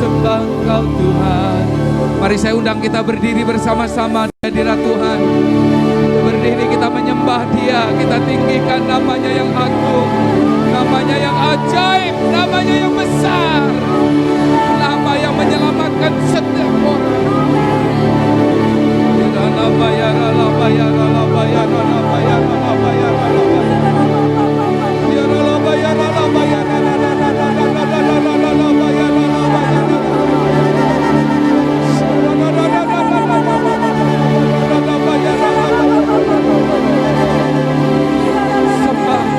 sembah Engkau Tuhan. Mari saya undang kita berdiri bersama-sama di hadirat Tuhan. Berdiri kita menyembah Dia, kita tinggikan namanya yang agung, namanya yang ajaib, namanya yang besar, nama yang menyelamatkan setiap orang.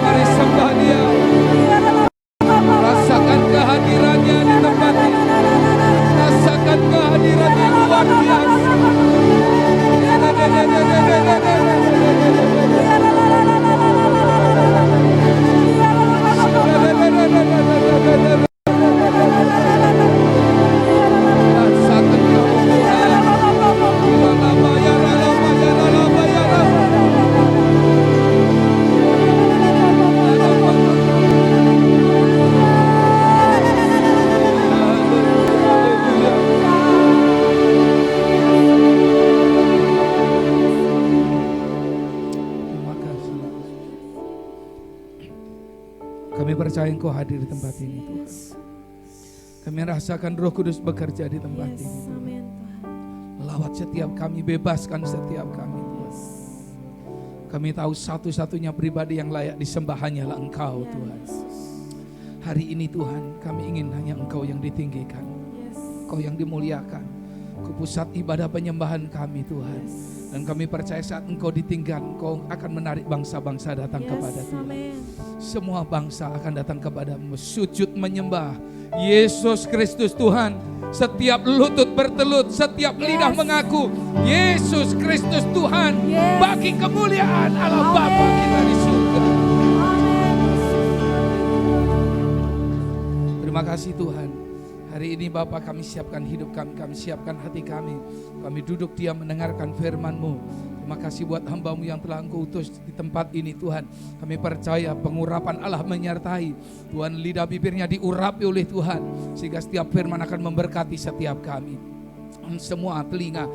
Mari sembah Dia. Rasakan kehadirannya di tempat ini. Rasakan kehadirannya luar biasa. Kami percaya Engkau hadir di tempat ini Tuhan. Kami rasakan Roh Kudus bekerja di tempat ini Tuhan. Lawat setiap kami, bebaskan setiap kami Tuhan. Kami tahu satu-satunya pribadi yang layak disembah hanyalah Engkau Tuhan. Hari ini Tuhan kami ingin hanya Engkau yang ditinggikan, Engkau yang dimuliakan. Ke pusat ibadah penyembahan kami Tuhan. Dan kami percaya saat Engkau ditinggikan, Engkau akan menarik bangsa-bangsa datang kepada Tuhan. Semua bangsa akan datang kepadamu, sujud menyembah Yesus Kristus Tuhan. Setiap lutut bertelut, setiap lidah mengaku Yesus Kristus Tuhan. Bagi kemuliaan Allah Bapa kita di surga. Terima kasih Tuhan. Hari ini Bapa, kami siapkan hidup kami, kami siapkan hati kami. Kami duduk diam mendengarkan firman-Mu. Terima kasih buat hamba-Mu yang telah Engkau utus di tempat ini Tuhan. Kami percaya pengurapan Allah menyertai. Tuhan, lidah bibirnya diurapi oleh Tuhan. Sehingga setiap firman akan memberkati setiap kami. Semua telinga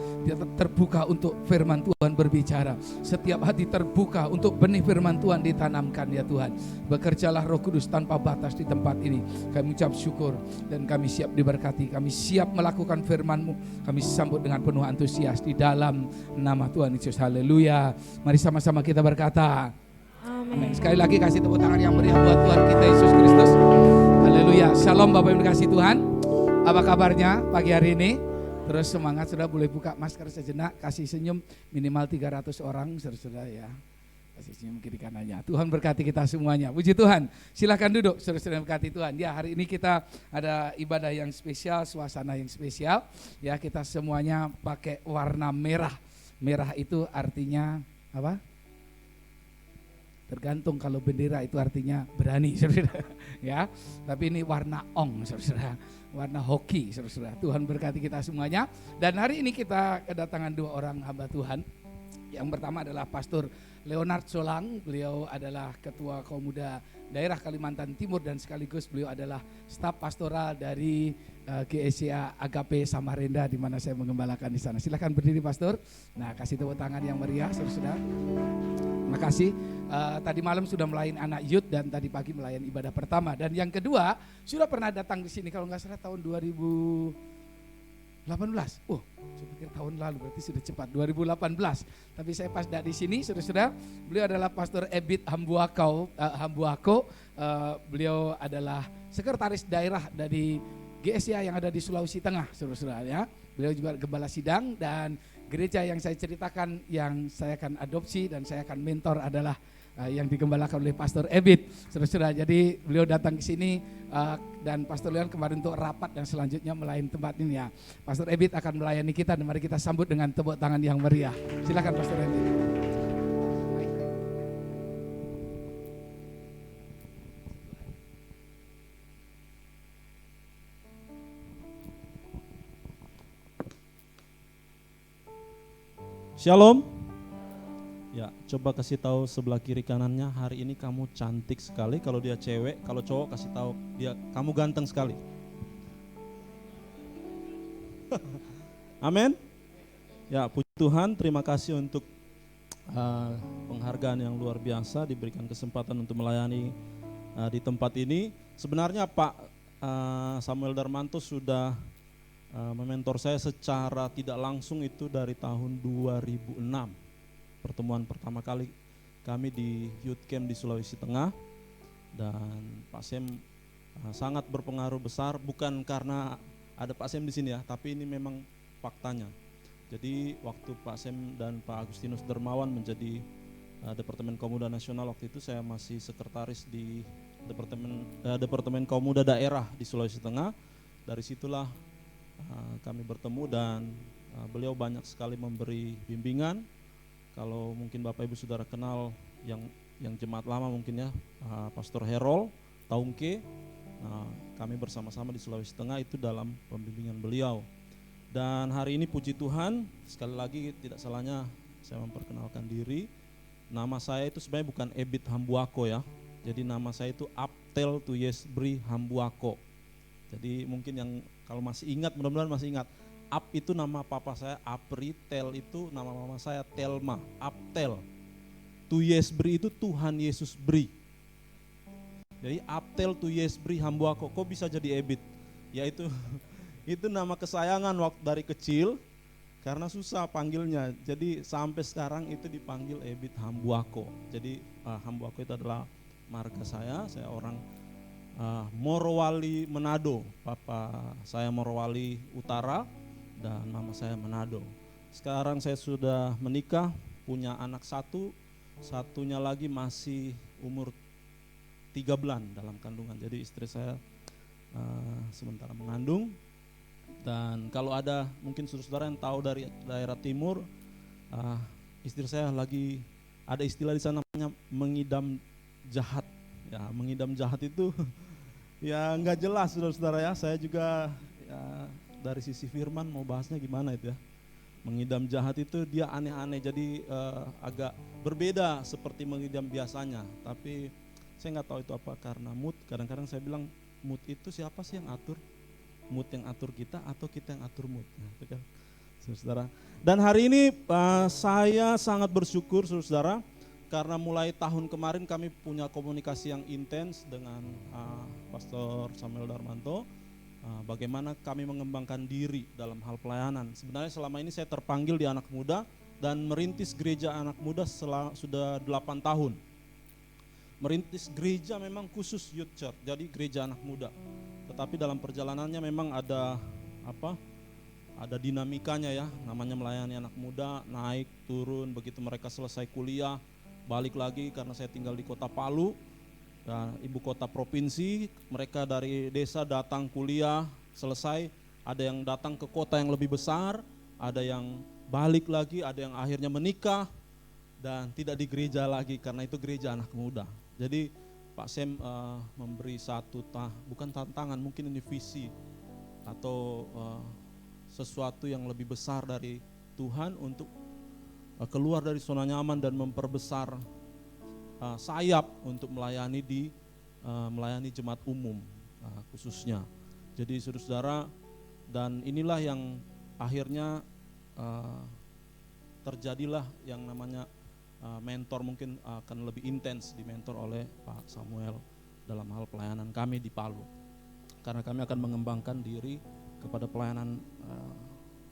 terbuka untuk firman Tuhan berbicara. Setiap hati terbuka untuk benih firman Tuhan ditanamkan ya Tuhan. Bekerjalah Roh Kudus tanpa batas di tempat ini. Kami ucap syukur dan kami siap diberkati. Kami siap melakukan firman-Mu. Kami sambut dengan penuh antusias di dalam nama Tuhan Yesus. Haleluya. Mari sama-sama kita berkata amin. Sekali lagi kasih tepuk tangan yang meriah buat Tuhan kita Yesus Kristus. Haleluya. Shalom Bapak Ibu dikasih Tuhan. Apa kabarnya pagi hari ini? Terus semangat, saudara boleh buka masker sejenak, kasih senyum minimal 300 orang, saudara ya. Kasih senyum kiri kanannya. Tuhan berkati kita semuanya. Puji Tuhan. Silakan duduk, saudara berkati Tuhan. Ya, hari ini kita ada ibadah yang spesial, suasana yang spesial. Ya, kita semuanya pakai warna merah. Merah itu artinya apa? Tergantung, kalau bendera itu artinya berani, saudara. Ya, tapi ini warna ong, saudara. Warna hoki, saudara. Tuhan berkati kita semuanya. Dan hari ini kita kedatangan dua orang hamba Tuhan. Yang pertama adalah Pastor Leonard Solang. Beliau adalah Ketua Kaum Muda Daerah Kalimantan Timur dan sekaligus beliau adalah staf pastoral dari GSCA Agape Samarinda di mana saya mengembalakan di sana. Silakan berdiri Pastor. Nah, kasih tepuk tangan yang meriah, saudara. Terima kasih. Tadi malam sudah melayani anak youth dan tadi pagi melayani ibadah pertama. Dan yang kedua sudah pernah datang di sini kalau nggak salah tahun 2018. Oh, saya pikir tahun lalu, berarti sudah cepat 2018. Tapi saya pas di sini, saudara-saudara, beliau adalah Pastor Ebit Hambuako. Beliau adalah sekretaris daerah dari GSCA yang ada di Sulawesi Tengah, saudara-saudara ya. Beliau juga gembala sidang dan gereja yang saya ceritakan yang saya akan adopsi dan saya akan mentor adalah yang digembalakan oleh Pastor Ebit, saudara-saudara. Jadi beliau datang ke sini dan Pastor Leon kemarin untuk rapat dan selanjutnya melayani tempat ini ya. Pastor Ebit akan melayani kita dan mari kita sambut dengan tepuk tangan yang meriah. Silakan Pastor Ebit. Shalom. Ya, coba kasih tahu sebelah kiri kanannya, hari ini kamu cantik sekali. Kalau dia cewek, kalau cowok kasih tahu dia kamu ganteng sekali. Amin. Ya, puji Tuhan, terima kasih untuk penghargaan yang luar biasa, diberikan kesempatan untuk melayani di tempat ini. Sebenarnya Pak Samuel Darmanto sudah mementor saya secara tidak langsung itu dari tahun 2006. Pertemuan pertama kali kami di Youth Camp di Sulawesi Tengah, dan Pak Sam sangat berpengaruh besar, bukan karena ada Pak Sam di sini ya, tapi ini memang faktanya. Jadi waktu Pak Sam dan Pak Agustinus Dermawan menjadi Departemen Kaum Muda Nasional, waktu itu saya masih sekretaris di Departemen Kaum Muda Daerah di Sulawesi Tengah. Dari situlah kami bertemu, dan beliau banyak sekali memberi bimbingan. Kalau mungkin Bapak Ibu Saudara kenal yang jemaat lama mungkin ya, Pastor Herol Taungke, kami bersama-sama di Sulawesi Tengah itu dalam pembimbingan beliau. Dan hari ini puji Tuhan, sekali lagi tidak salahnya saya memperkenalkan diri. Nama saya itu sebenarnya bukan Ebit Hambuako ya. Jadi nama saya itu Aptel Tuyesbri Hambuako. Jadi mungkin yang kalau masih ingat, mudah-mudahan masih ingat. Ap itu nama papa saya Apri, Tel itu nama mama saya Telma. Aptel. Tuyesbri itu Tuhan Yesus beri. Jadi Aptel Tuyesbri Hambuako. Kok bisa jadi Ebit? Ya itu nama kesayangan waktu dari kecil, karena susah panggilnya. Jadi sampai sekarang itu dipanggil Ebit Hambuako. Jadi Hambuako itu adalah marga saya orang Morowali Manado. Papa saya Morowali Utara dan mama saya Manado. Sekarang saya sudah menikah, punya anak satunya lagi masih umur 3 bulan dalam kandungan. Jadi istri saya sementara mengandung. Dan kalau ada mungkin saudara yang tahu dari daerah timur, istri saya lagi ada istilah di sana namanya mengidam jahat. Ya, mengidam jahat itu ya nggak jelas saudara-saudara ya. Saya juga ya, dari sisi firman mau bahasnya gimana itu ya. Mengidam jahat itu dia aneh-aneh, jadi agak berbeda seperti mengidam biasanya. Tapi saya nggak tahu itu apa, karena mood. Kadang-kadang saya bilang mood itu siapa sih yang atur? Mood yang atur kita atau kita yang atur mood? Nah, itu kan, saudara. Dan hari ini saya sangat bersyukur saudara, karena mulai tahun kemarin kami punya komunikasi yang intens dengan Pastor Samuel Darmanto. Bagaimana kami mengembangkan diri dalam hal pelayanan. Sebenarnya selama ini saya terpanggil di anak muda dan merintis gereja anak muda sudah 8 tahun. Merintis gereja memang khusus youth church, jadi gereja anak muda. Tetapi dalam perjalanannya memang ada dinamikanya ya, namanya melayani anak muda, naik, turun, begitu mereka selesai kuliah, balik lagi karena saya tinggal di kota Palu, dan ibu kota provinsi, mereka dari desa datang kuliah, selesai, ada yang datang ke kota yang lebih besar, ada yang balik lagi, ada yang akhirnya menikah, dan tidak di gereja lagi karena itu gereja anak muda. Jadi Pak Sam memberi bukan tantangan, mungkin ini visi atau sesuatu yang lebih besar dari Tuhan untuk keluar dari zona nyaman dan memperbesar sayap untuk melayani melayani jemaat umum khususnya. Jadi saudara, dan inilah yang akhirnya terjadilah yang namanya mentor, mungkin akan lebih intens dimentor oleh Pak Samuel dalam hal pelayanan kami di Palu, karena kami akan mengembangkan diri kepada pelayanan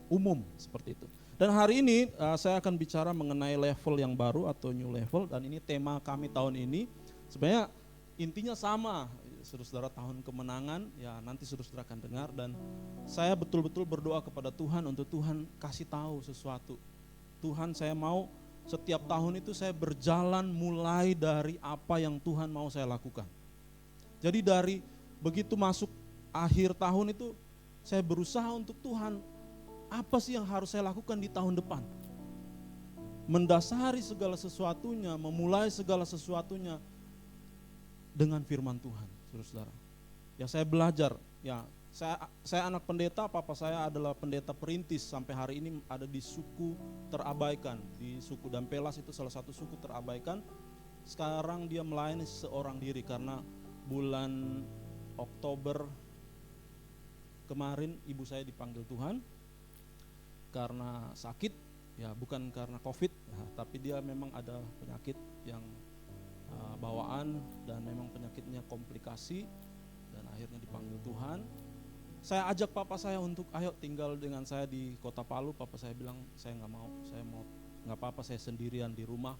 umum seperti itu. Dan hari ini saya akan bicara mengenai level yang baru atau new level, dan ini tema kami tahun ini. Sebenarnya intinya sama, saudara, tahun kemenangan, ya nanti saudara akan dengar. Dan saya betul-betul berdoa kepada Tuhan untuk Tuhan kasih tahu sesuatu. Tuhan, saya mau setiap tahun itu saya berjalan mulai dari apa yang Tuhan mau saya lakukan. Jadi dari begitu masuk akhir tahun itu saya berusaha untuk Tuhan, apa sih yang harus saya lakukan di tahun depan? Mendasari segala sesuatunya, memulai segala sesuatunya dengan firman Tuhan, saudara. Ya saya belajar, ya saya anak pendeta, papa saya adalah pendeta perintis, sampai hari ini ada di suku terabaikan, di suku Dampelas, itu salah satu suku terabaikan. Sekarang dia melayani seorang diri karena bulan Oktober kemarin ibu saya dipanggil Tuhan, karena sakit, ya bukan karena COVID, ya, tapi dia memang ada penyakit yang bawaan dan memang penyakitnya komplikasi dan akhirnya dipanggil Tuhan. Saya ajak papa saya untuk ayo tinggal dengan saya di Kota Palu. Papa saya bilang saya nggak mau, nggak apa-apa, saya sendirian di rumah.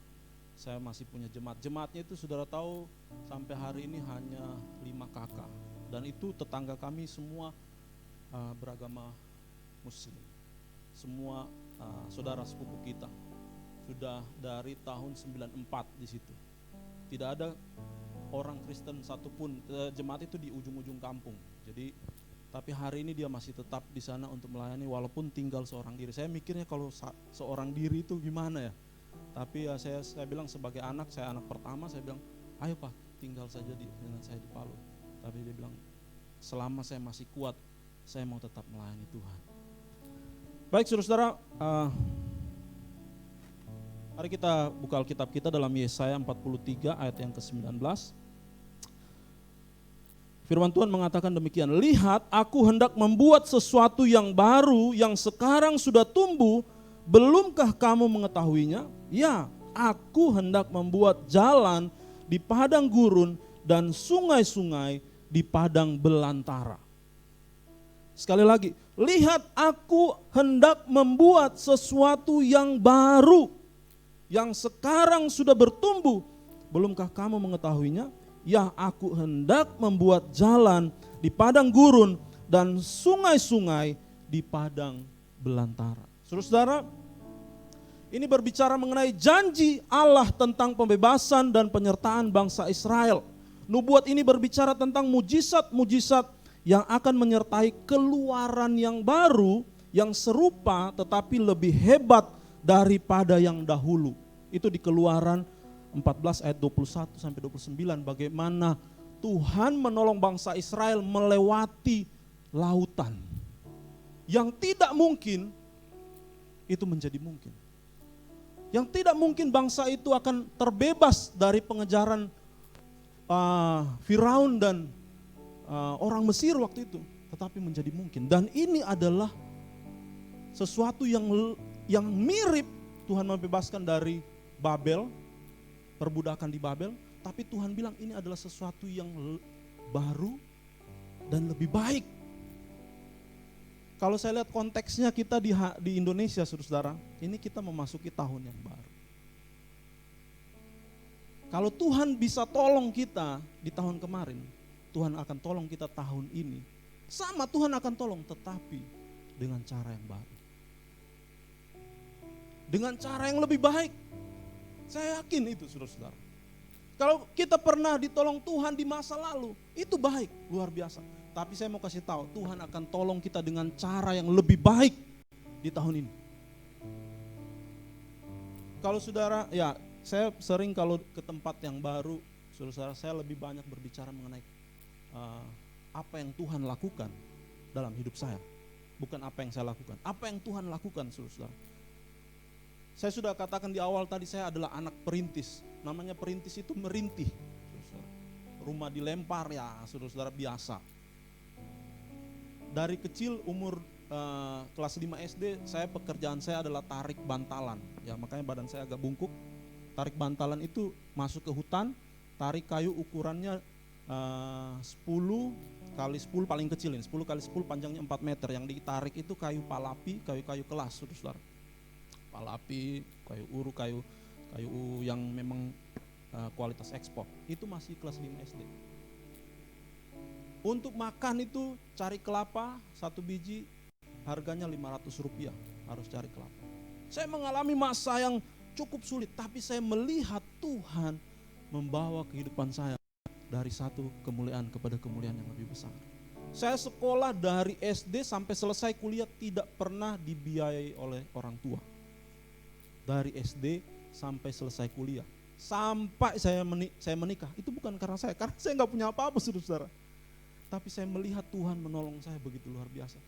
Saya masih punya jemaat. Jemaatnya itu saudara tahu sampai hari ini hanya 5 kakak dan itu tetangga kami semua beragama Muslim. Semua saudara sepupu kita sudah dari tahun 94 di situ. Tidak ada orang Kristen satupun. Jemaat itu di ujung-ujung kampung. Jadi tapi hari ini dia masih tetap di sana untuk melayani walaupun tinggal seorang diri. Saya mikirnya kalau seorang diri itu gimana ya? Tapi ya saya bilang sebagai anak, saya anak pertama, saya bilang, "Ayo Pak, tinggal saja dengan saya di Palu." Tapi dia bilang, "Selama saya masih kuat, saya mau tetap melayani Tuhan." Baik saudara-saudara, mari kita buka Alkitab kita dalam Yesaya 43 ayat yang ke-19. Firman Tuhan mengatakan demikian, "Lihat, aku hendak membuat sesuatu yang baru yang sekarang sudah tumbuh, belumkah kamu mengetahuinya? Ya, aku hendak membuat jalan di padang gurun dan sungai-sungai di padang belantara." Sekali lagi, lihat, aku hendak membuat sesuatu yang baru yang sekarang sudah bertumbuh, belumkah kamu mengetahuinya? Ya, aku hendak membuat jalan di padang gurun dan sungai-sungai di padang belantara. Saudara-saudara, ini berbicara mengenai janji Allah tentang pembebasan dan penyertaan bangsa Israel. Nubuat ini berbicara tentang mujizat-mujizat yang akan menyertai keluaran yang baru, yang serupa tetapi lebih hebat daripada yang dahulu. Itu di Keluaran 14 ayat 21 sampai 29, bagaimana Tuhan menolong bangsa Israel melewati lautan. Yang tidak mungkin itu menjadi mungkin. Yang tidak mungkin bangsa itu akan terbebas dari pengejaran Firaun dan orang Mesir waktu itu, tetapi menjadi mungkin. Dan ini adalah sesuatu yang mirip Tuhan membebaskan dari Babel, perbudakan di Babel, tapi Tuhan bilang ini adalah sesuatu yang baru dan lebih baik. Kalau saya lihat konteksnya kita di Indonesia, saudara, ini kita memasuki tahun yang baru. Kalau Tuhan bisa tolong kita di tahun kemarin, Tuhan akan tolong kita tahun ini. Sama Tuhan akan tolong, tetapi dengan cara yang baru. Dengan cara yang lebih baik. Saya yakin itu saudara-saudara. Kalau kita pernah ditolong Tuhan di masa lalu, itu baik, luar biasa. Tapi saya mau kasih tahu, Tuhan akan tolong kita dengan cara yang lebih baik di tahun ini. Kalau saudara, ya saya sering kalau ke tempat yang baru, saudara-saudara, saya lebih banyak berbicara mengenai apa yang Tuhan lakukan dalam hidup saya. Bukan apa yang saya lakukan, apa yang Tuhan lakukan saudara-saudara. Saya sudah katakan di awal tadi, saya adalah anak perintis. Namanya perintis itu merintih. Rumah dilempar, ya saudara-saudara, biasa. Dari kecil umur kelas 5 SD, pekerjaan saya adalah tarik bantalan. Ya, makanya badan saya agak bungkuk. Tarik bantalan itu masuk ke hutan, tarik kayu ukurannya 10 kali 10 paling kecil ini, 10 kali 10 panjangnya 4 meter. Yang ditarik itu kayu palapi, kayu-kayu kelas, saudara. Palapi, kayu uru, kayu yang memang kualitas ekspor. Itu masih kelas 5 SD. Untuk makan itu cari kelapa 1 biji harganya Rp500, harus cari kelapa. Saya mengalami masa yang cukup sulit, tapi saya melihat Tuhan membawa kehidupan saya dari satu kemuliaan kepada kemuliaan yang lebih besar. Saya sekolah dari SD sampai selesai kuliah tidak pernah dibiayai oleh orang tua. Dari SD sampai selesai kuliah, sampai saya menikah, itu bukan karena saya nggak punya apa-apa saudara. Tapi saya melihat Tuhan menolong saya begitu luar biasa.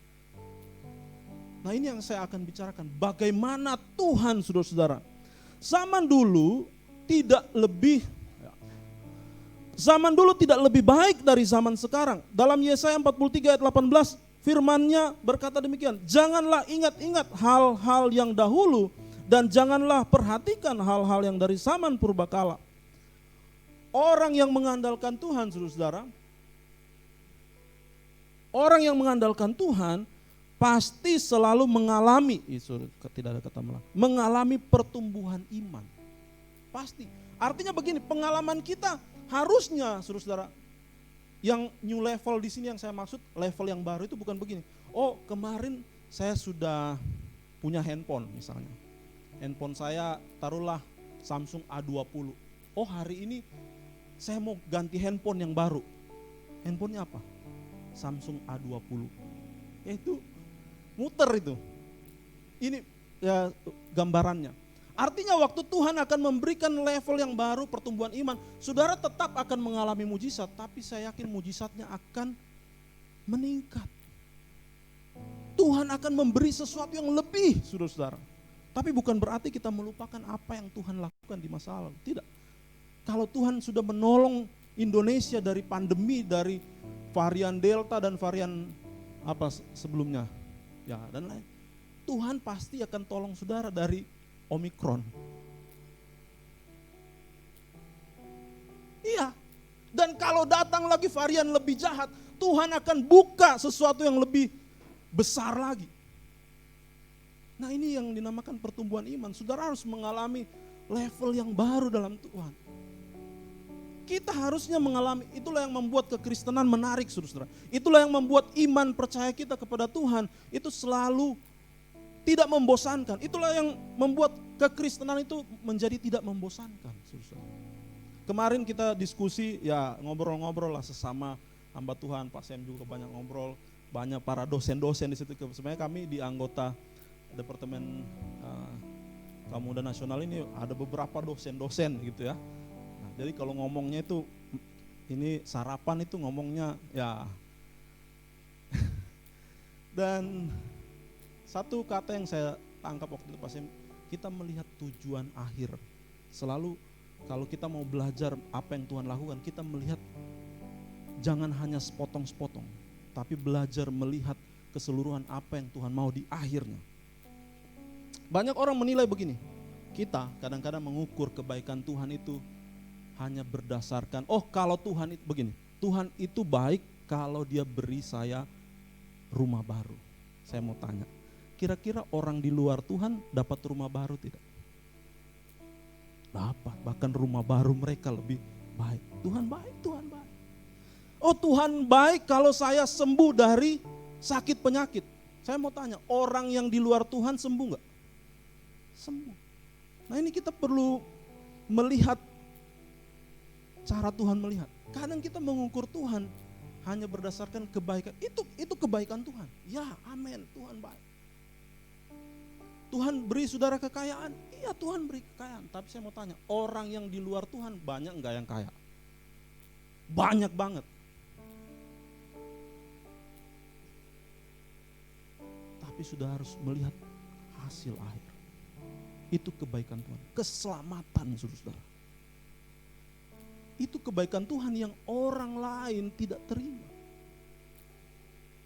Nah, ini yang saya akan bicarakan, bagaimana Tuhan saudara-saudara. Zaman dulu tidak lebih baik dari zaman sekarang. Dalam Yesaya 43 ayat 18, Firman-Nya berkata demikian, janganlah ingat-ingat hal-hal yang dahulu dan janganlah perhatikan hal-hal yang dari zaman purbakala. Orang yang mengandalkan Tuhan, saudara-saudara, orang yang mengandalkan Tuhan pasti selalu mengalami, tidak ada kata mengalami pertumbuhan iman. Pasti. Artinya begini, pengalaman kita harusnya, saudara-saudara, yang new level di sini yang saya maksud, level yang baru itu bukan begini. Oh, kemarin saya sudah punya handphone misalnya. Handphone saya taruhlah Samsung A20. Oh, hari ini saya mau ganti handphone yang baru. Handphonenya apa? Samsung A20. Itu muter itu. Ini ya gambarannya. Artinya waktu Tuhan akan memberikan level yang baru pertumbuhan iman, saudara tetap akan mengalami mujizat, tapi saya yakin mujizatnya akan meningkat. Tuhan akan memberi sesuatu yang lebih, saudara-saudara. Tapi bukan berarti kita melupakan apa yang Tuhan lakukan di masa lalu. Tidak. Kalau Tuhan sudah menolong Indonesia dari pandemi, dari varian Delta dan varian apa sebelumnya, ya dan lain. Tuhan pasti akan tolong saudara dari Omikron. Iya. Dan kalau datang lagi varian lebih jahat, Tuhan akan buka sesuatu yang lebih besar lagi. Nah, ini yang dinamakan pertumbuhan iman. Saudara harus mengalami level yang baru dalam Tuhan. Kita harusnya mengalami, itulah yang membuat kekristenan menarik, saudara. Itulah yang membuat iman percaya kita kepada Tuhan itu selalu tidak membosankan. Itulah yang membuat kekristenan itu menjadi tidak membosankan. Kemarin kita diskusi, ya ngobrol-ngobrol lah sesama hamba Tuhan. Pak Sem juga banyak ngobrol, banyak para dosen-dosen di situ. Sebenarnya kami di anggota Departemen Pemuda Nasional ini ada beberapa dosen-dosen gitu ya. Nah, jadi kalau ngomongnya itu, ini sarapan itu ngomongnya ya. Dan satu kata yang saya tangkap waktu itu pasti kita melihat tujuan akhir. Selalu kalau kita mau belajar apa yang Tuhan lakukan, kita melihat jangan hanya sepotong-sepotong, tapi belajar melihat keseluruhan apa yang Tuhan mau di akhirnya. Banyak orang menilai begini, kita kadang-kadang mengukur kebaikan Tuhan itu hanya berdasarkan, oh kalau Tuhan itu begini, Tuhan itu baik kalau dia beri saya rumah baru. Saya mau tanya, kira-kira orang di luar Tuhan dapat rumah baru tidak? Dapat, bahkan rumah baru mereka lebih baik. Tuhan baik, Tuhan baik. Oh Tuhan baik kalau saya sembuh dari sakit penyakit. Saya mau tanya, orang yang di luar Tuhan sembuh enggak? Sembuh. Nah ini kita perlu melihat cara Tuhan melihat. Kadang kita mengukur Tuhan hanya berdasarkan kebaikan. Itu kebaikan Tuhan. Ya amin, Tuhan baik. Tuhan beri saudara kekayaan, iya Tuhan beri kekayaan. Tapi saya mau tanya, orang yang di luar Tuhan banyak enggak yang kaya? Banyak banget. Tapi sudah harus melihat hasil akhir. Itu kebaikan Tuhan, keselamatan saudara. Itu kebaikan Tuhan yang orang lain tidak terima.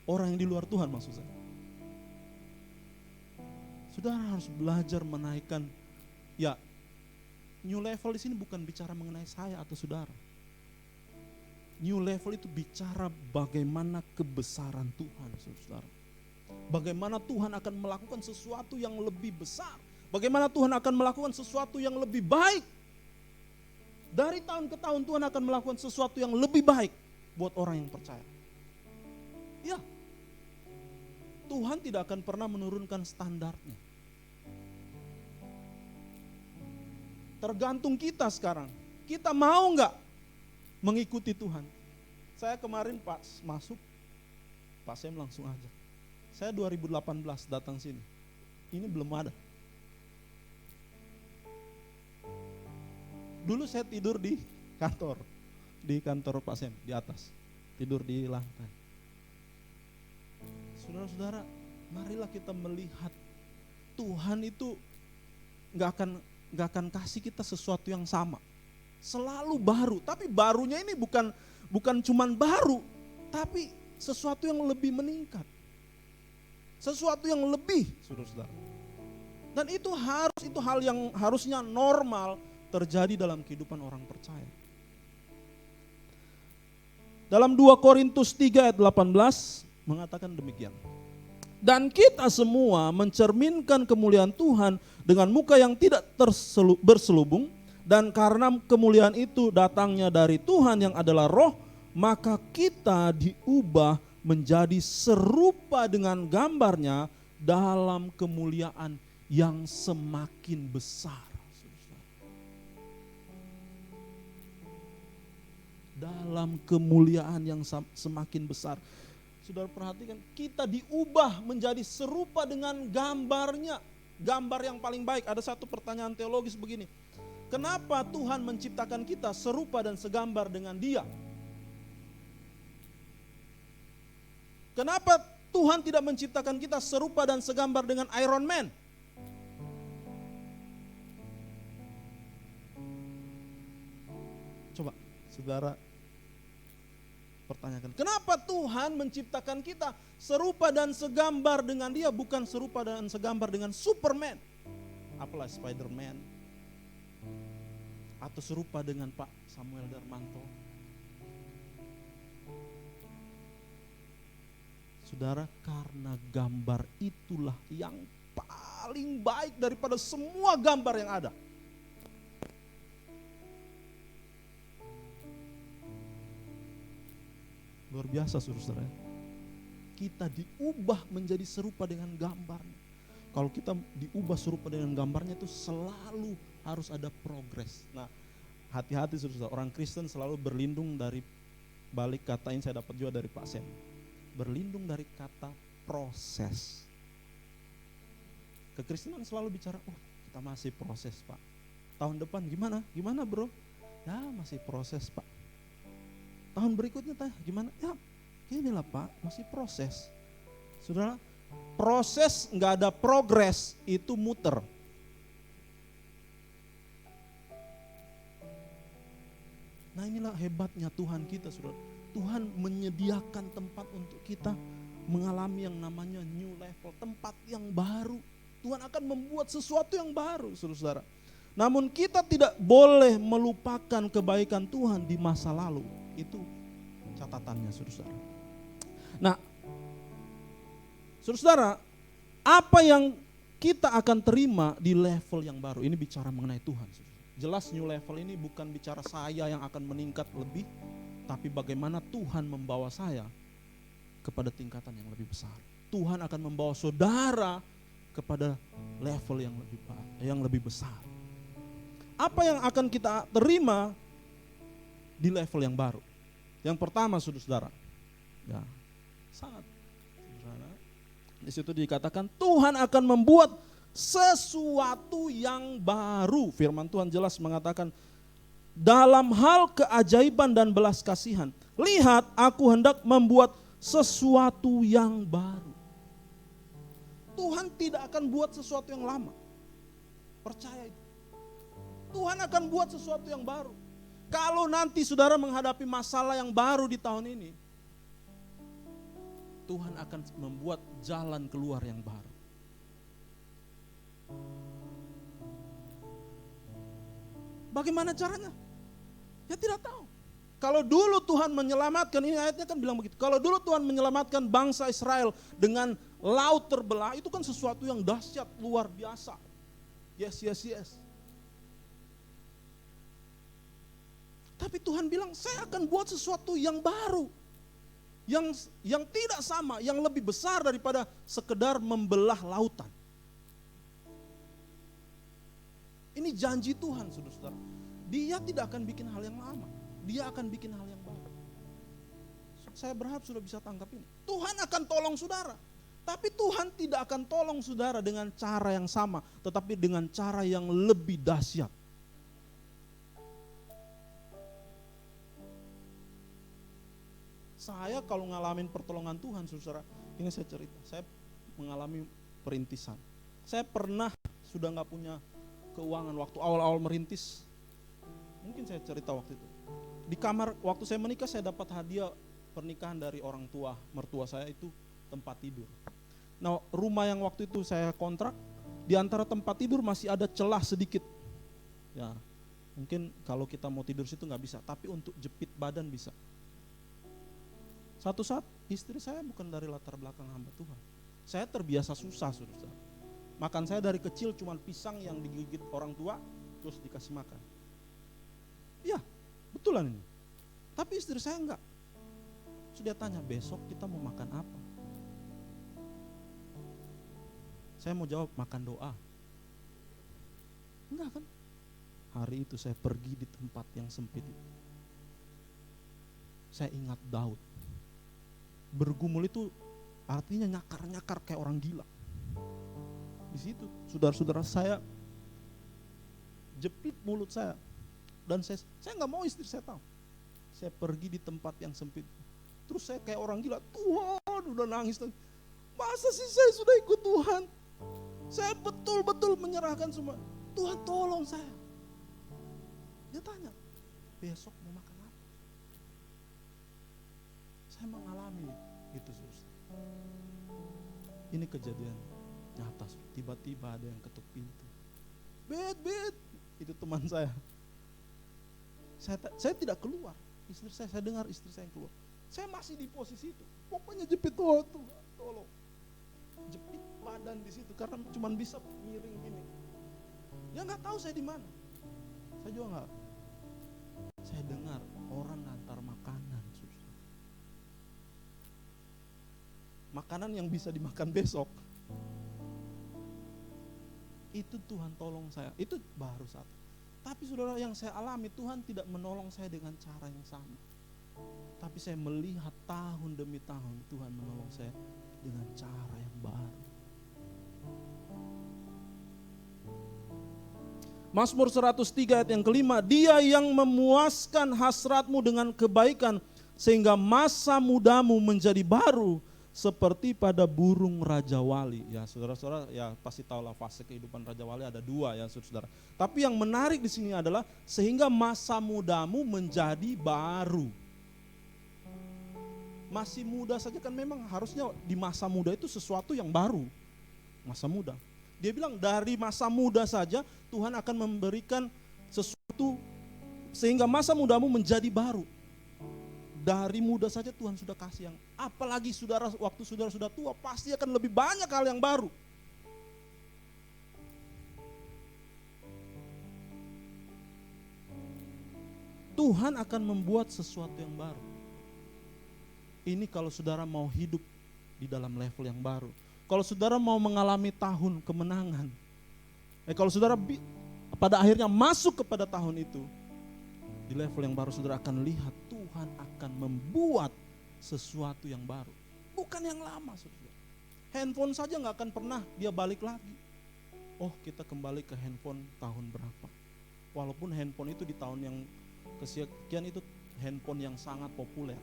Orang yang di luar Tuhan maksud saya. Saudara harus belajar menaikkan, ya new level di sini bukan bicara mengenai saya atau saudara. New level itu bicara bagaimana kebesaran Tuhan, saudara. Bagaimana Tuhan akan melakukan sesuatu yang lebih besar. Bagaimana Tuhan akan melakukan sesuatu yang lebih baik. Dari tahun ke tahun Tuhan akan melakukan sesuatu yang lebih baik buat orang yang percaya. Ya, Tuhan tidak akan pernah menurunkan standarnya. Tergantung kita sekarang. Kita mau nggak mengikuti Tuhan? Saya kemarin pas masuk, Pak Sem langsung aja. Saya 2018 datang sini. Ini belum ada. Dulu saya tidur di kantor Pak Sem di atas, tidur di lantai. Saudara-saudara, marilah kita melihat Tuhan itu nggak akan kasih kita sesuatu yang sama, selalu baru. Tapi barunya ini bukan cuman baru, tapi sesuatu yang lebih meningkat. sesuatu yang lebih, saudara-saudara. Dan itu hal yang harusnya normal terjadi dalam kehidupan orang percaya. Dalam 2 Korintus 3 ayat 18 mengatakan demikian. Dan kita semua mencerminkan kemuliaan Tuhan dengan muka yang tidak berselubung, dan karena kemuliaan itu datangnya dari Tuhan yang adalah Roh, maka kita diubah menjadi serupa dengan gambarnya dalam kemuliaan yang semakin besar. Dalam kemuliaan yang semakin besar. Saudara perhatikan, kita diubah menjadi serupa dengan gambarnya. Gambar yang paling baik. Ada satu pertanyaan teologis begini. Kenapa Tuhan menciptakan kita serupa dan segambar dengan Dia? Kenapa Tuhan tidak menciptakan kita serupa dan segambar dengan Iron Man? Coba saudara pertanyakan, kenapa Tuhan menciptakan kita serupa dan segambar dengan Dia, bukan serupa dan segambar dengan Superman, apalah Spiderman, atau serupa dengan Pak Samuel Darmanto? Saudara, karena gambar itulah yang paling baik daripada semua gambar yang ada. Luar biasa, saudara. Kita diubah menjadi serupa dengan gambarnya. Kalau kita diubah serupa dengan gambarnya itu selalu harus ada progres. Nah, hati-hati saudara. Orang Kristen selalu berlindung dari balik kata ini, saya dapat juga dari Pak Sem. Berlindung dari kata proses. Kekristenan selalu bicara, oh kita masih proses Pak. Tahun depan gimana? Gimana bro? Ya masih proses Pak. Tahun berikutnya gimana? Ya inilah Pak, masih proses. Saudara, proses nggak ada progres itu muter. Nah inilah hebatnya Tuhan kita, saudara. Tuhan menyediakan tempat untuk kita mengalami yang namanya new level, tempat yang baru. Tuhan akan membuat sesuatu yang baru, saudara. Namun kita tidak boleh melupakan kebaikan Tuhan di masa lalu. Itu catatannya, saudara. Nah, saudara, apa yang kita akan terima di level yang baru? Ini bicara mengenai Tuhan, saudara. Jelas new level ini bukan bicara saya yang akan meningkat lebih, tapi bagaimana Tuhan membawa saya kepada tingkatan yang lebih besar. Tuhan akan membawa saudara kepada level yang lebih besar. Apa yang akan kita terima di level yang baru? Yang pertama, saudara, ya, saat saudara, di situ dikatakan Tuhan akan membuat sesuatu yang baru. Firman Tuhan jelas mengatakan, dalam hal keajaiban dan belas kasihan, lihat aku hendak membuat sesuatu yang baru. Tuhan tidak akan buat sesuatu yang lama. Percaya itu. Tuhan akan buat sesuatu yang baru. Kalau nanti saudara menghadapi masalah yang baru di tahun ini, Tuhan akan membuat jalan keluar yang baru. Bagaimana caranya? Ya tidak tahu. Kalau dulu Tuhan menyelamatkan, ini ayatnya kan bilang begitu. Kalau dulu Tuhan menyelamatkan bangsa Israel dengan laut terbelah, itu kan sesuatu yang dahsyat, luar biasa. Yes. Tapi Tuhan bilang, saya akan buat sesuatu yang baru. Yang tidak sama, yang lebih besar daripada sekedar membelah lautan. Ini janji Tuhan, saudara-saudara. Dia tidak akan bikin hal yang lama. Dia akan bikin hal yang baru. Saya berharap sudah bisa tangkap ini. Tuhan akan tolong saudara. Tapi Tuhan tidak akan tolong saudara dengan cara yang sama, tetapi dengan cara yang lebih dahsyat. Saya kalau ngalamin pertolongan Tuhan, saudara, ini saya cerita. Saya mengalami perintisan. Saya pernah sudah nggak punya keuangan waktu awal-awal merintis. Mungkin saya cerita waktu itu. Di kamar waktu saya menikah, saya dapat hadiah pernikahan dari orang tua, mertua saya itu tempat tidur. Nah, rumah yang waktu itu saya kontrak, di antara tempat tidur masih ada celah sedikit. Ya, mungkin kalau kita mau tidur situ nggak bisa, tapi untuk jepit badan bisa. Satu saat istri saya bukan dari latar belakang hamba Tuhan. Saya terbiasa susah, saudara. Makan saya dari kecil cuma pisang yang digigit orang tua, terus dikasih makan. Iya, betulan ini. Tapi istri saya enggak. Sudah tanya, besok kita mau makan apa? Saya mau jawab, makan doa. Enggak kan? Hari itu saya pergi di tempat yang sempit itu. Saya ingat Daud. Bergumul itu artinya nyakar-nyakar kayak orang gila. Di situ, saudara-saudara, saya jepit mulut saya. Dan saya enggak mau istri saya tahu. Saya pergi di tempat yang sempit. Terus saya kayak orang gila, Tuhan, udah nangis. Masa sih saya sudah ikut Tuhan? Saya betul-betul menyerahkan semua. Tuhan tolong saya. Dia tanya, besok mau makan apa? Saya mengalami itu, saudara. Ini kejadian nyata. Tiba-tiba ada yang ketuk pintu. Bet, itu teman saya. Saya tidak keluar. Istri saya dengar istri saya yang keluar. Saya masih di posisi itu. Pokoknya jepit, Tuhan, tolong. Jepit badan di situ karena cuma bisa miring gini. Ya nggak tahu saya di mana. Saya juga nggak. Saya dengar orang ngantar makanan, saudara. Makanan yang bisa dimakan besok. Itu Tuhan tolong saya. Itu baru satu. Tapi saudara, yang saya alami, Tuhan tidak menolong saya dengan cara yang sama. Tapi saya melihat tahun demi tahun Tuhan menolong saya dengan cara yang baru. Mazmur 103 ayat yang kelima, Dia yang memuaskan hasratmu dengan kebaikan sehingga masa mudamu menjadi baru seperti pada burung Raja Wali. Ya saudara-saudara, ya pasti tahulah fase kehidupan Raja Wali ada dua ya saudara. Tapi yang menarik di sini adalah sehingga masa mudamu menjadi baru. Masih muda saja kan memang harusnya di masa muda itu sesuatu yang baru. Masa muda. Dia bilang dari masa muda saja Tuhan akan memberikan sesuatu sehingga masa mudamu menjadi baru. Dari muda saja Tuhan sudah kasih yang, apalagi saudara waktu saudara sudah tua pasti akan lebih banyak hal yang baru. Tuhan akan membuat sesuatu yang baru. Ini kalau saudara mau hidup di dalam level yang baru. Kalau saudara mau mengalami tahun kemenangan. Kalau saudara pada akhirnya masuk kepada tahun itu, di level yang baru saudara akan lihat Tuhan akan membuat sesuatu yang baru. Bukan yang lama, saudara. Handphone saja gak akan pernah dia balik lagi. Oh, kita kembali ke handphone tahun berapa. Walaupun handphone itu di tahun yang kesekian itu handphone yang sangat populer.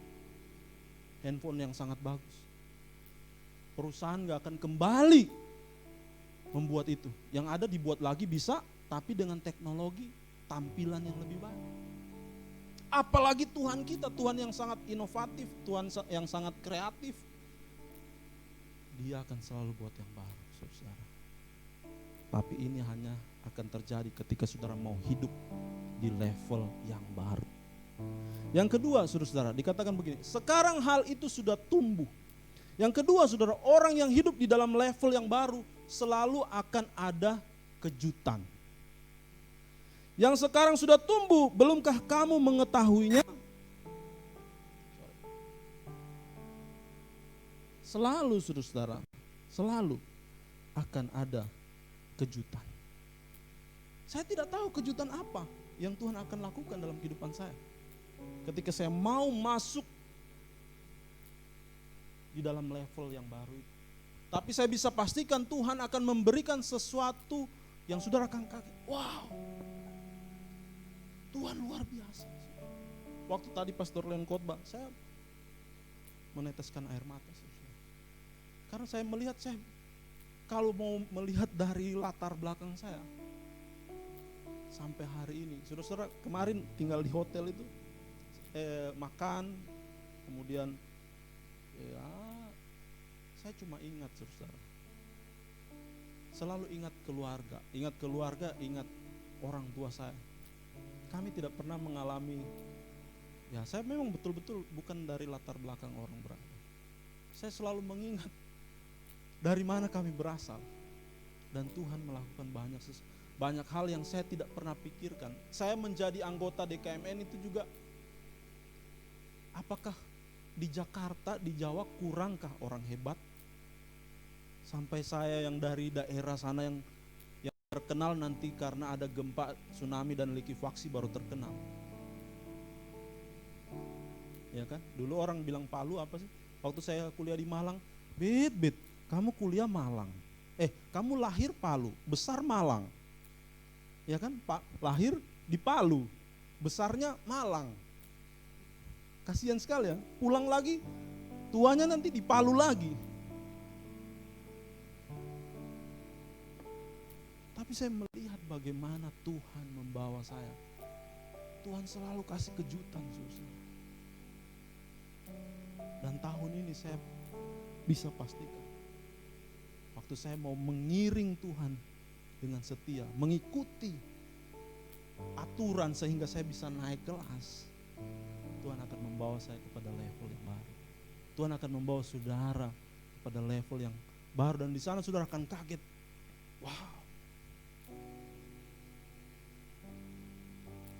Handphone yang sangat bagus. Perusahaan gak akan kembali membuat itu. Yang ada dibuat lagi bisa, tapi dengan teknologi tampilan yang lebih baik. Apalagi Tuhan kita, Tuhan yang sangat inovatif, Tuhan yang sangat kreatif. Dia akan selalu buat yang baru, saudara. Tapi ini hanya akan terjadi ketika saudara mau hidup di level yang baru. Yang kedua, saudara, dikatakan begini, sekarang hal itu sudah tumbuh. Yang kedua, saudara, orang yang hidup di dalam level yang baru selalu akan ada kejutan. Yang sekarang sudah tumbuh, belumkah kamu mengetahuinya? Selalu, saudara, selalu akan ada kejutan. Saya tidak tahu kejutan apa yang Tuhan akan lakukan dalam kehidupan saya. Ketika saya mau masuk di dalam level yang baru itu. Tapi saya bisa pastikan Tuhan akan memberikan sesuatu yang saudara akan kaget. Wow, Tuhan luar biasa. Waktu tadi Pastor Len khotbah, saya meneteskan air mata. Karena saya melihat, saya kalau mau melihat dari latar belakang saya sampai hari ini, saudara-saudara, kemarin tinggal di hotel itu, makan, kemudian ya Saya cuma ingat, saudara. Selalu ingat keluarga, ingat orang tua saya. Kami tidak pernah mengalami, ya saya memang betul-betul bukan dari latar belakang orang berada. Saya selalu mengingat dari mana kami berasal. Dan Tuhan melakukan banyak hal yang saya tidak pernah pikirkan. Saya menjadi anggota DKMN itu juga, apakah di Jakarta, di Jawa kurangkah orang hebat? Sampai saya yang dari daerah sana yang terkenal nanti karena ada gempa, tsunami dan likuifaksi baru terkenal. Ya kan? Dulu orang bilang Palu apa sih? Waktu saya kuliah di Malang, Bet, kamu kuliah Malang. Kamu lahir Palu, besar Malang. Ya kan? Pak, lahir di Palu, besarnya Malang. Kasihan sekali ya. Pulang lagi, tuanya nanti di Palu lagi. Tapi saya melihat bagaimana Tuhan membawa saya. Tuhan selalu kasih kejutan, saudara. Dan tahun ini saya bisa pastikan, waktu saya mau mengiring Tuhan dengan setia, mengikuti aturan sehingga saya bisa naik kelas, Tuhan akan membawa saya kepada level yang baru. Tuhan akan membawa saudara kepada level yang baru, dan di sana saudara akan kaget. Wow,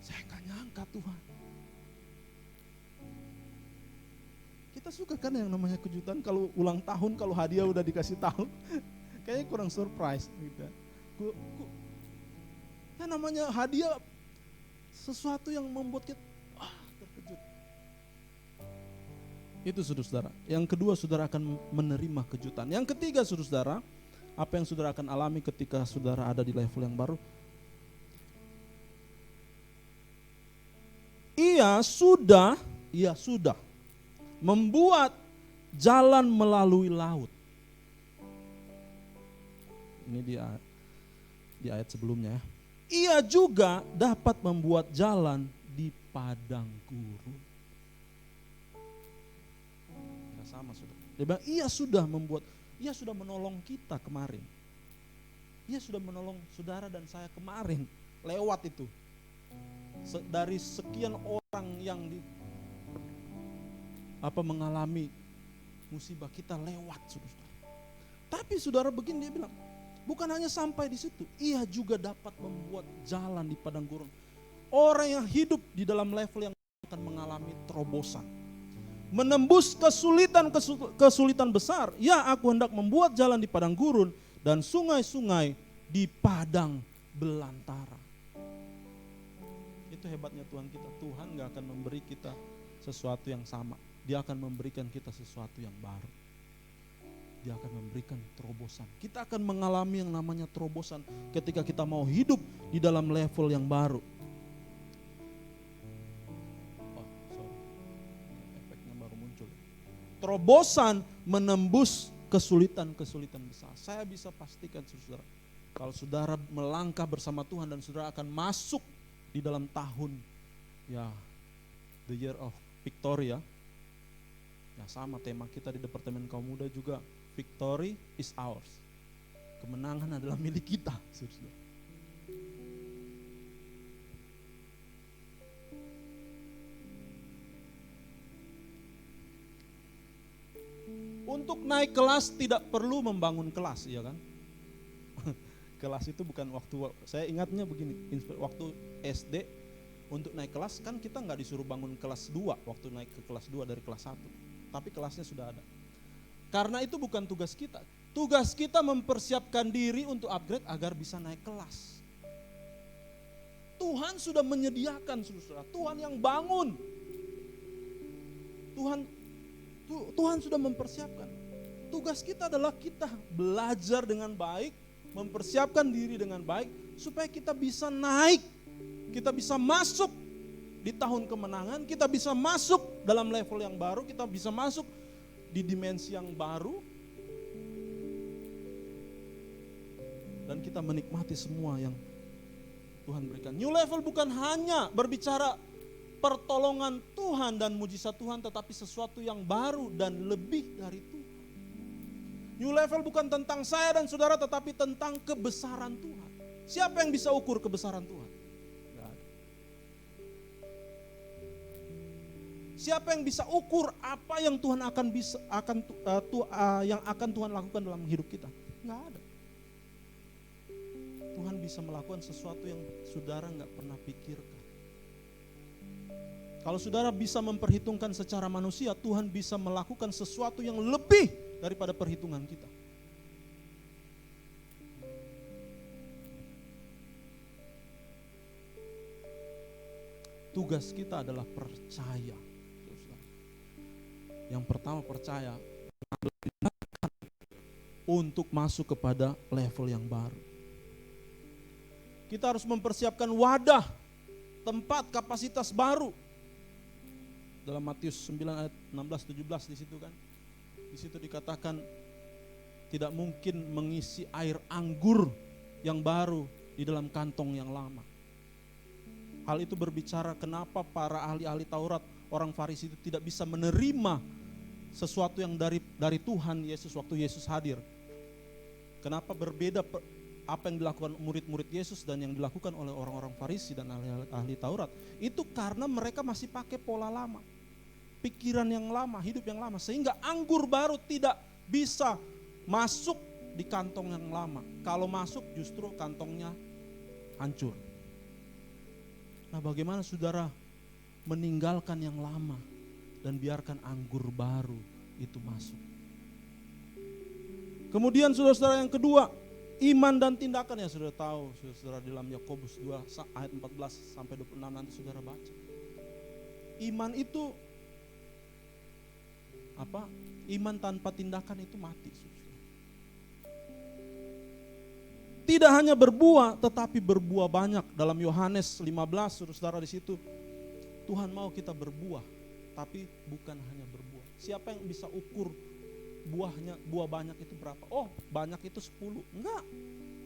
saya gak nyangka Tuhan. Kita suka kan yang namanya kejutan, kalau ulang tahun, kalau hadiah udah dikasih tahu, kayaknya kurang surprise gitu. Ya namanya hadiah sesuatu yang membuat kita terkejut. Itu saudara. Yang kedua, saudara akan menerima kejutan. Yang ketiga, saudara, apa yang saudara akan alami ketika saudara ada di level yang baru? Ia sudah membuat jalan melalui laut. Ini di ayat sebelumnya ya. Ia juga dapat membuat jalan di padang gurun. Ya, sama saudara. Dia bilang ia sudah menolong kita kemarin. Ia sudah menolong saudara dan saya kemarin lewat itu. Dari sekian orang yang mengalami musibah, kita lewat, saudara. Tapi saudara begini dia bilang, bukan hanya sampai di situ, ia juga dapat membuat jalan di padang gurun. Orang yang hidup di dalam level yang akan mengalami terobosan, menembus kesulitan besar. Ya, aku hendak membuat jalan di padang gurun dan sungai-sungai di padang belantara. Itu hebatnya Tuhan kita. Tuhan gak akan memberi kita sesuatu yang sama. Dia akan memberikan kita sesuatu yang baru. Dia akan memberikan terobosan. Kita akan mengalami yang namanya terobosan ketika kita mau hidup di dalam level yang baru. Efeknya baru muncul. Terobosan menembus kesulitan-kesulitan besar. Saya bisa pastikan saudara, kalau saudara melangkah bersama Tuhan dan saudara akan masuk di dalam tahun the year of victory ya. Sama tema kita di Departemen Kaum Muda juga, victory is ours. Kemenangan adalah milik kita, saudara. Untuk naik kelas tidak perlu membangun kelas, ya kan? Kelas itu bukan waktu, saya ingatnya begini, waktu SD untuk naik kelas kan kita nggak disuruh bangun kelas 2 waktu naik ke kelas 2 dari kelas 1, tapi kelasnya sudah ada. Karena itu bukan tugas kita. Tugas kita mempersiapkan diri untuk upgrade agar bisa naik kelas. Tuhan sudah menyediakan, saudara. Tuhan yang bangun. Tuhan sudah mempersiapkan. Tugas kita adalah kita belajar dengan baik, mempersiapkan diri dengan baik supaya kita bisa naik, kita bisa masuk di tahun kemenangan, kita bisa masuk dalam level yang baru, kita bisa masuk di dimensi yang baru, dan kita menikmati semua yang Tuhan berikan. New level bukan hanya berbicara pertolongan Tuhan dan mujizat Tuhan, tetapi sesuatu yang baru dan lebih dari Tuhan. New level bukan tentang saya dan saudara, tetapi tentang kebesaran Tuhan. Siapa yang bisa ukur kebesaran Tuhan? Nggak ada. Siapa yang bisa ukur apa yang Tuhan yang akan Tuhan lakukan dalam hidup kita? Nggak ada. Tuhan bisa melakukan sesuatu yang saudara nggak pernah pikirkan. Kalau saudara bisa memperhitungkan secara manusia, Tuhan bisa melakukan sesuatu yang lebih daripada perhitungan kita. Tugas kita adalah percaya. Yang pertama percaya untuk masuk kepada level yang baru. Kita harus mempersiapkan wadah, tempat, kapasitas baru. Dalam Matius 9 ayat 16-17 di situ kan. Di situ dikatakan tidak mungkin mengisi air anggur yang baru di dalam kantong yang lama. Hal itu berbicara kenapa para ahli-ahli Taurat, orang Farisi itu tidak bisa menerima sesuatu yang dari Tuhan Yesus waktu Yesus hadir. Kenapa berbeda apa yang dilakukan murid-murid Yesus dan yang dilakukan oleh orang-orang Farisi dan ahli Taurat? Itu karena mereka masih pakai pola lama, pikiran yang lama, hidup yang lama, sehingga anggur baru tidak bisa masuk di kantong yang lama. Kalau masuk justru kantongnya hancur. Nah, bagaimana saudara meninggalkan yang lama dan biarkan anggur baru itu masuk? Kemudian saudara-saudara yang kedua, iman dan tindakan. Ya saudara tahu, saudara dalam Yakobus 2 ayat 14 sampai 26 nanti saudara baca. Iman itu apa? Iman tanpa tindakan itu mati. Tidak hanya berbuah tetapi berbuah banyak. Dalam Yohanes 15 saudara di situ Tuhan mau kita berbuah, tapi bukan hanya berbuah. Siapa yang bisa ukur buah banyak itu berapa? Oh, banyak itu 10. Enggak.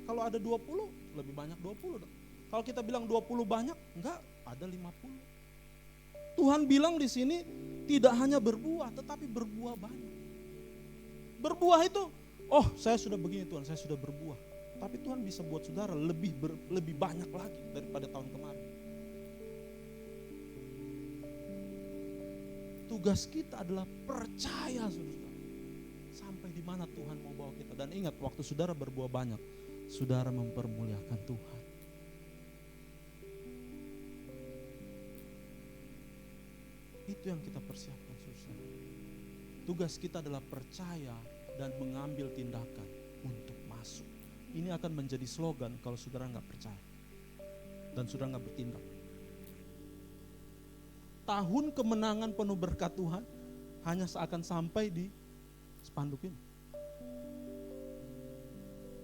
Kalau ada 20, lebih banyak 20 dong. Kalau kita bilang 20 banyak, enggak, ada 50. Tuhan bilang di sini tidak hanya berbuah tetapi berbuah banyak. Berbuah itu, oh saya sudah begini Tuhan, saya sudah berbuah. Tapi Tuhan bisa buat saudara lebih banyak lagi daripada tahun kemarin. Tugas kita adalah percaya saudara. Sampai di mana Tuhan mau bawa kita. Dan ingat, waktu saudara berbuah banyak, saudara mempermuliakan Tuhan. Itu yang kita persiapkan saudara. Tugas kita adalah percaya dan mengambil tindakan untuk masuk. Ini akan menjadi slogan kalau saudara nggak percaya dan saudara nggak bertindak. Tahun kemenangan penuh berkat Tuhan hanya seakan sampai di spanduk ini.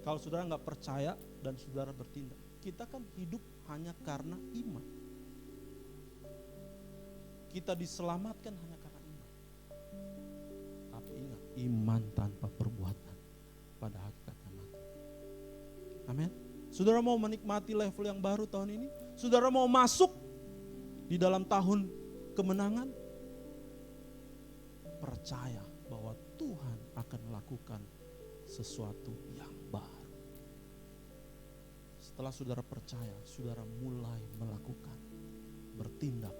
Kalau saudara nggak percaya dan saudara bertindak, kita kan hidup hanya karena iman. Kita diselamatkan hanya karena iman. Tapi ingat, iman tanpa perbuatan pada hakikatnya mati. Amin. Saudara mau menikmati level yang baru tahun ini? Saudara mau masuk di dalam tahun kemenangan? Percaya bahwa Tuhan akan melakukan sesuatu yang baru. Setelah saudara percaya, saudara mulai melakukan, bertindak.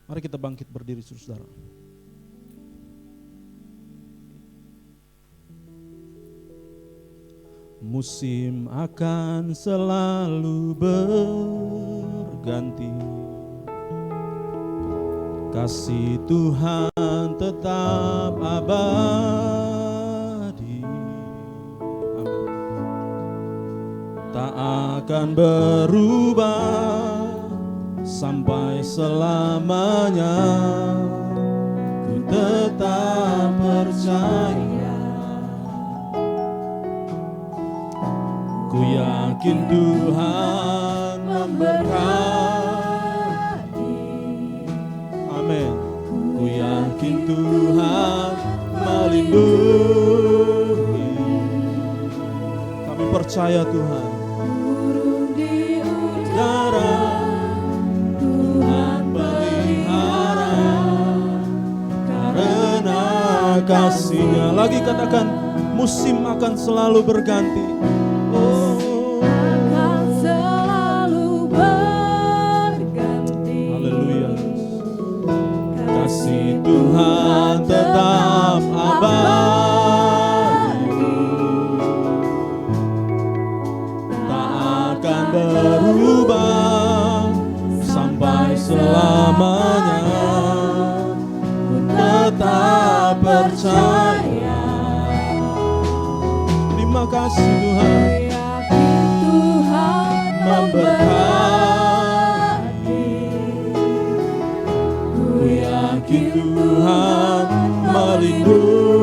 Mari kita bangkit berdiri saudara. Musim akan selalu berganti, kasih Tuhan tetap abadi. Amin. Tak akan berubah sampai selamanya, ku tetap percaya. Ku yakin Tuhan memberkati. Amin. Ku yakin Tuhan melindungi. Kami percaya Tuhan. Burung di udara Tuhan pelihara, karena kasih-Nya. Lagi katakan, musim akan selalu berganti. Oh, akan selalu berganti. haleluya. Kasih Tuhan tetap abadi, tak akan berubah sampai selamanya. Ku tetap percaya. Terima kasih Tuhan. Yakin Tuhan memberkati. Ku yakin Tuhan melindungi.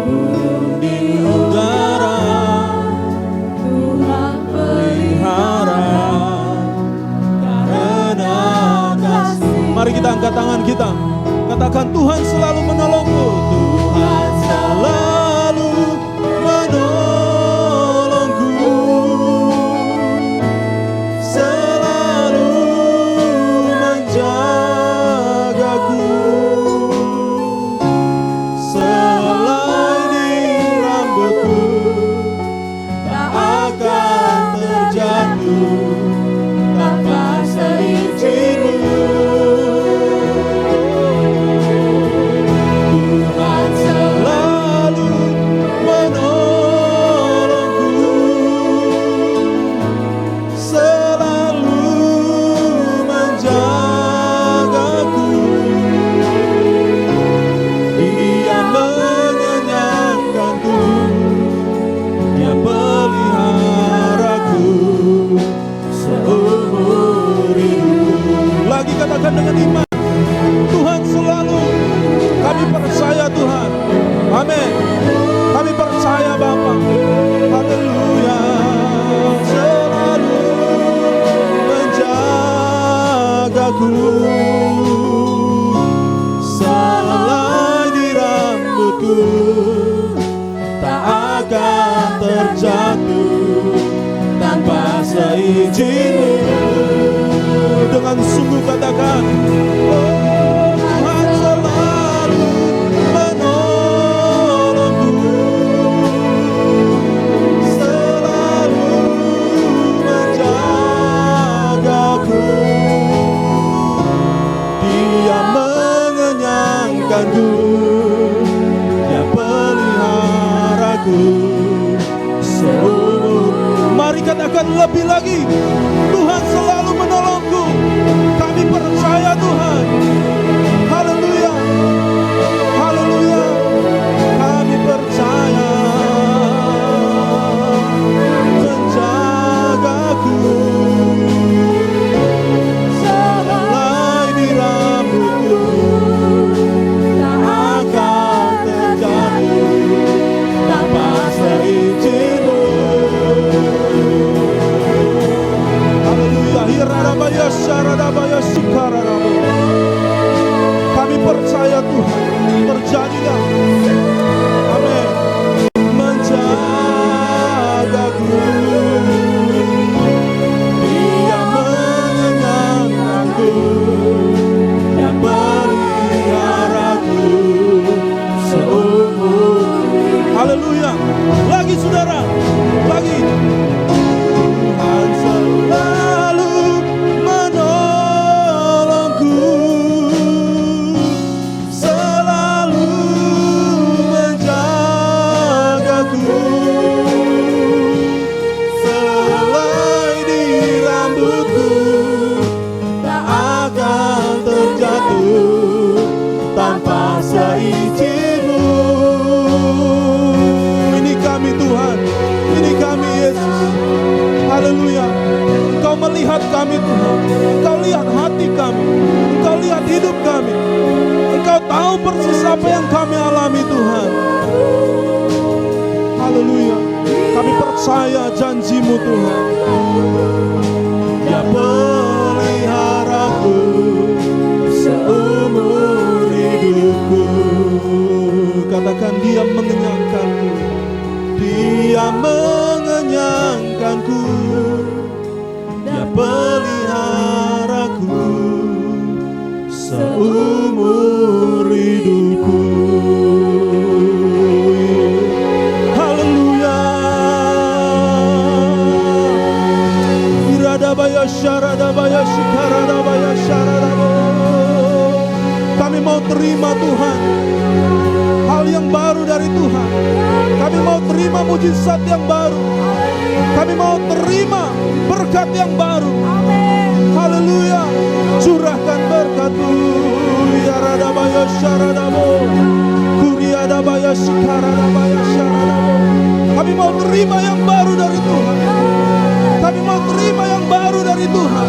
Burung di udara Tuhan pelihara karena kasih. Mari kita angkat tangan kita. Katakan, Tuhan selalu menolongku. Tuhan selalu menolongku. Selalu menjagaku. Selai di rambutku tak akan terjatuh tanpa seizin-Mu. Tuhan selalu menolongku, selalu menjagaku. Dia mengenyangkanku, Dia peliharaku seumur hidupku. Lagi katakan dengan iman, Tuhan selalu, kami percaya Tuhan. Amin. Kami percaya Bapa. Haleluya. Selalu menjagaku. Selai di rambutku tak akan terjatuh tanpa seizin-Mu. Dengan sungguh katakan, oh, Tuhan selalu menolongku, selalu menjagaku. Dia mengenyangkanku, Dia peliharaku seumur. Mari katakan lebih lagi, Tuhan selalu menolongku. Kami percaya Tuhan. Haleluya. Haleluya. Kami percaya menjagaku. Selai di rambutku tak akan terjatuh tanpa seizin-Mu. Haleluya. Hirarabaya syaradabaya sikararabo. Kami percaya Tuhan, terjadilah. Amin. Menjagaku, Dia mengenyangkanku, Dia peliharaku seumur. Haleluya. Lagi saudara, lagi. Tuhan selalu menolongku, selalu menjagaku. Selai di rambutku tak akan terjatuh tanpa seizin-Mu. Ini kami Tuhan, ini kami Yesus. Haleluya. Engkau melihat kami Tuhan, Engkau lihat hati kami, Engkau lihat hidup kami. Engkau tahu persis apa yang kami alami Tuhan. Haleluya. Kami percaya janji-Mu Tuhan. Dia peliharaku seumur hidupku. Katakan, Dia mengenyangkanku, Dia mengenyangkanku, Dia peliharaku seumur hidupku. Haleluya. Iradabaya syaradabaya shikaradabaya syaradabo. Kami mau terima Tuhan hal yang baru dari Tuhan. Kami mau terima mujizat yang baru. Kami mau terima berkat yang baru. Haleluya. Curahkan berkat-Mu. Ya radabaya syaradabo. Kuriadabaya shikaradabaya syaradabo. Kami mau terima yang baru dari Tuhan. Kami mau terima yang baru dari Tuhan.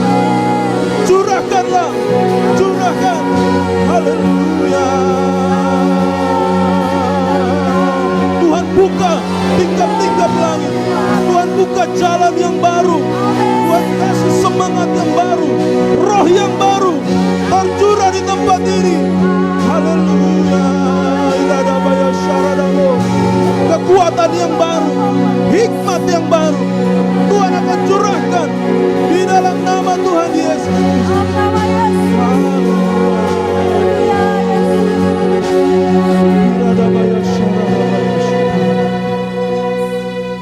Curahkanlah. Curahkan. Haleluya. Tuhan buka tingkap-tingkap langit. Tuhan buka jalan yang baru. Tuhan kasih semangat yang baru. Roh yang baru tercurah di tempat ini. Haleluya. Iradabaya syaradabo. Kekuatan yang baru, hikmat yang baru Tuhan akan curahkan di dalam nama Tuhan Yesus. Iradabaya syaradabaya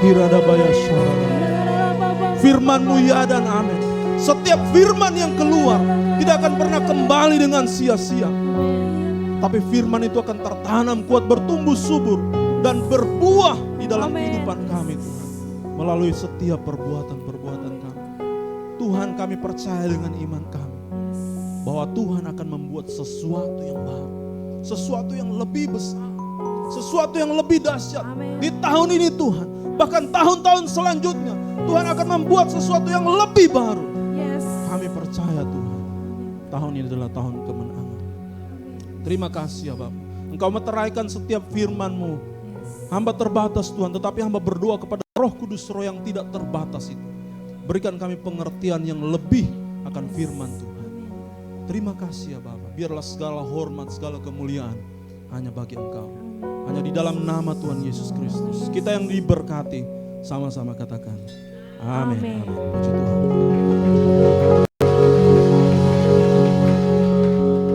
Iradabaya syaradabaya. Firman-Mu ya dan amin. Setiap firman yang keluar tidak akan pernah kembali dengan sia-sia. Tapi firman itu akan tertanam kuat, bertumbuh subur dan berbuah di dalam kehidupan kami Tuhan. Melalui setiap perbuatan-perbuatan kami. Tuhan, kami percaya dengan iman kami bahwa Tuhan akan membuat sesuatu yang baru. Sesuatu yang lebih besar. Sesuatu yang lebih dahsyat. Di tahun ini Tuhan. Bahkan tahun-tahun selanjutnya Tuhan akan membuat sesuatu yang lebih baru. Kami percaya Tuhan. Tahun ini adalah tahun kemenangan. Terima kasih ya Bapak. Engkau meteraikan setiap firman-Mu. Hamba terbatas Tuhan, tetapi hamba berdoa kepada Roh Kudus, Roh yang tidak terbatas itu. Berikan kami pengertian yang lebih akan firman Tuhan. Terima kasih ya Bapak. Biarlah segala hormat, segala kemuliaan hanya bagi Engkau. Hanya di dalam nama Tuhan Yesus Kristus. Kita yang diberkati, sama-sama katakan. Amin. Puji Tuhan.